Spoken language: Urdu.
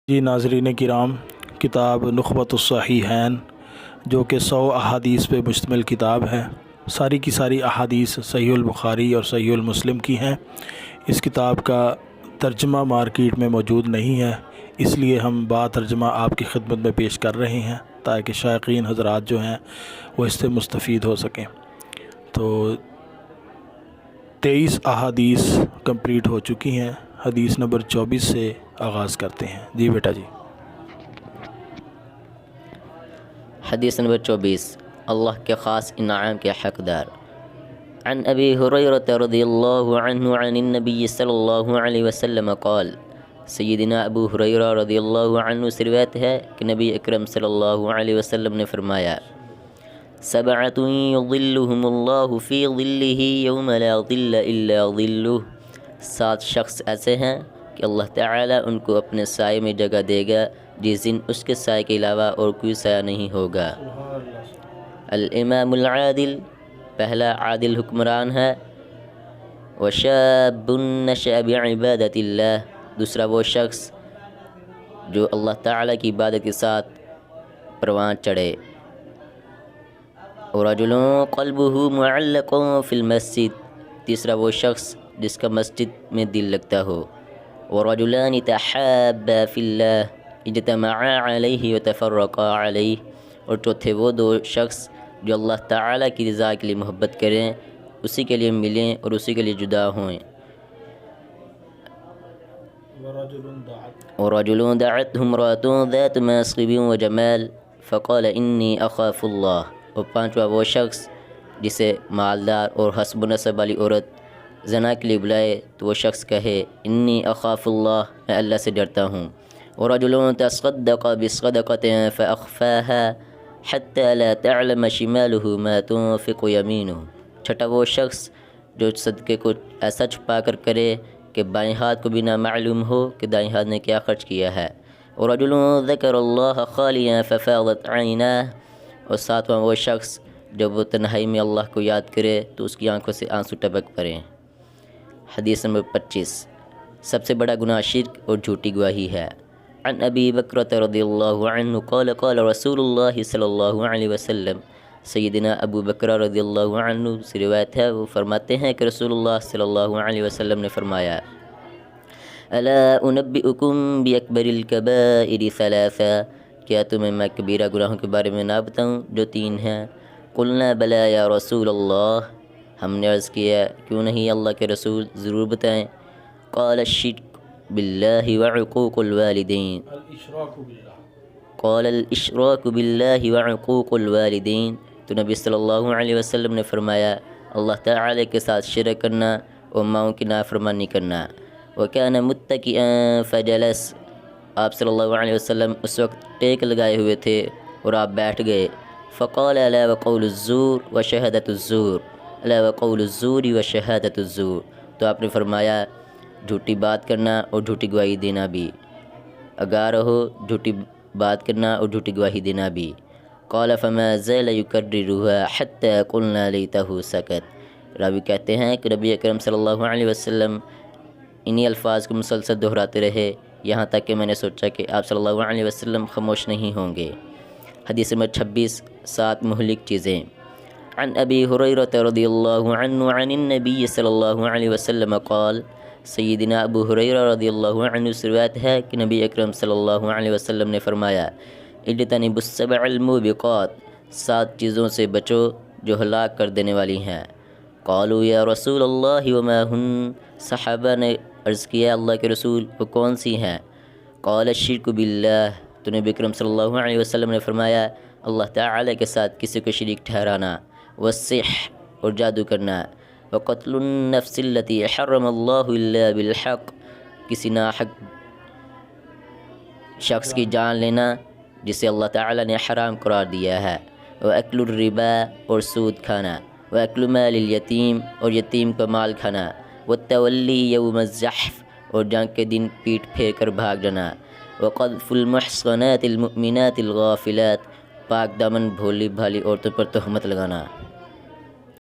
جی ناظرین کرام، کتاب نخبۃ الصحیحین جو کہ 100 احادیث پہ مشتمل کتاب ہے، ساری کی ساری احادیث صحیح البخاری اور صحیح المسلم کی ہیں۔ اس کتاب کا ترجمہ مارکیٹ میں موجود نہیں ہے، اس لیے ہم با ترجمہ آپ کی خدمت میں پیش کر رہے ہیں تاکہ شائقین حضرات جو ہیں وہ اس سے مستفید ہو سکیں۔ تو 23 احادیث کمپلیٹ ہو چکی ہیں، حدیث نمبر 24 سے آغاز کرتے ہیں۔ جی بیٹا جی۔ حدیث نمبر 24، اللہ کے خاص انعام کے حقدار۔ عن ابی ہریرہ رضی اللہ عنہ عن النبی صلی اللہ علیہ وسلم قال، سیدنا ابو ہریرہ رضی اللہ عنہ سے روایت ہے کہ نبی اکرم صلی اللہ علیہ وسلم نے فرمایا، سبعۃ یظلھم اللہ فی ظلہ یوم لا ظل الا ظلہ، 7 شخص ایسے ہیں کہ اللہ تعالیٰ ان کو اپنے سائے میں جگہ دے گا جس دن اس کے سائے کے علاوہ اور کوئی سایہ نہیں ہوگا۔ الامام العادل، پہلا عادل حکمران ہے۔ وشاب نشأ بعبادۃ اللہ، دوسرا وہ شخص جو اللہ تعالیٰ کی عبادت کے ساتھ پروان چڑھے۔ ورجل قلبہ معلق فی المسجد، تیسرا وہ شخص جس کا مسجد میں دل لگتا ہو۔ ورجلان تحابا فی اللہ اجتمعا علیہ وتفرقا علیہ، اور چوتھے وہ 2 شخص جو اللہ تعالیٰ کی رضا کے لیے محبت کریں، اسی کے لیے ملیں اور اسی کے لیے جدا ہوئیں۔ ورجل دعته امرأة ذات منصب وجمال فقال انی اخاف اللہ، اور 5واں وہ شخص جسے مالدار اور حسب و نسب والی عورت زنا کے لیے بلائے تو وہ شخص کہے انی اخاف اللہ، میں اللہ سے ڈرتا ہوں۔ ورجل تصدق بصدقة فأخفاها حتى لا تعلم شماله ما تنفق يمينه، چھٹا وہ شخص جو صدقے کو ایسا چھپا کر کرے کہ بائیں ہاتھ کو بھی نہ معلوم ہو کہ دائیں ہاتھ نے کیا خرچ کیا ہے۔ ورجل ذكر الله خاليا ففاضت عيناه، اور 7واں وہ شخص جب وہ تنہائی میں اللہ کو یاد کرے تو اس کی آنکھوں سے آنسو ٹپک پڑیں۔ حدیث نمبر 25، سب سے بڑا گناہ شرک اور جھوٹی گواہی ہے۔ عن ابی بکرۃ رضی اللہ عنہ قال قال رسول اللہ صلی اللہ علیہ وسلم، سیدنا ابو بکر رضی اللہ عنہ سے روایت ہے، وہ فرماتے ہیں کہ رسول اللہ صلی اللہ علیہ وسلم نے فرمایا، الا انبئکم باکبر الکبائر ثلاثا، کیا تمہیں میں کبیرہ گناہوں کے بارے میں نہ بتاؤں جو 3 ہیں؟ قلنا بلا یا رسول اللہ، ہم نے عرض کیا کیوں نہیں اللہ کے رسول، ضرور بتائیں۔ قال الشرک باللہ وعقوق الوالدین، قال الاشراک باللہ وعقوق الوالدین، تو نبی صلی اللہ علیہ وسلم نے فرمایا اللہ تعالی کے ساتھ شرک کرنا اور ماؤں کی نافرمانی کرنا۔ وکان متکئا فجلس، آپ صلی اللہ علیہ وسلم اس وقت ٹیک لگائے ہوئے تھے اور آپ بیٹھ گئے۔ فقال الا وقول الزور وشہادۃ الزور، الا وقول الزور وشہادۃ الزور، تو آپ نے فرمایا جھوٹی بات کرنا اور جھوٹی گواہی دینا بھی، آگاہ رہو، جھوٹی بات کرنا اور جھوٹی گواہی دینا بھی۔ قال فما زال یکررها حتى قلنا لیتہ سکت، راوی کہتے ہیں کہ نبی اکرم صلی اللہ علیہ وسلم انہی الفاظ کو مسلسل دہراتے رہے یہاں تک کہ میں نے سوچا کہ آپ صلی اللہ علیہ وسلم خاموش نہیں ہوں گے۔ حدیث نمبر 26، 7 مہلک چیزیں۔ عن ابی ہریرہ رضی اللہ عنہ عن النبی صلی اللہ علیہ وسلم قال، سیدنا ابو ہریرہ رضی اللہ عنہ سے روایت ہے کہ نبی اکرم صلی اللہ علیہ وسلم نے فرمایا، اجتنبوا السبع الموبقات، 7 چیزوں سے بچو جو ہلاک کر دینے والی ہیں۔ قالوا یا رسول اللہ وما ہن، صحابہ نے عرض کیا اللہ کے رسول وہ کون سی ہیں؟ قال الشرک باللہ، تو نبی اکرم صلی اللہ علیہ وسلم نے فرمایا اللہ تعالی کے ساتھ کسی کو شریک ٹھہرانا، والسحر، اور جادو کرنا، وقتل النفس التي حرم اللہ الا بالحق، کسی ناحق شخص کی جان لینا جسے اللہ تعالی نے حرام قرار دیا ہے، واکل الربا، اور سود کھانا، واکل مال الیتیم، اور یتیم کا مال کھانا، والتولی یوم الزحف، اور جنگ کے دن پیٹ پھیر کر بھاگ جانا، وقذف المحصنات المؤمنات الغافلات، پاک دامن بھولی بھالی عورتوں پر تہمت لگانا۔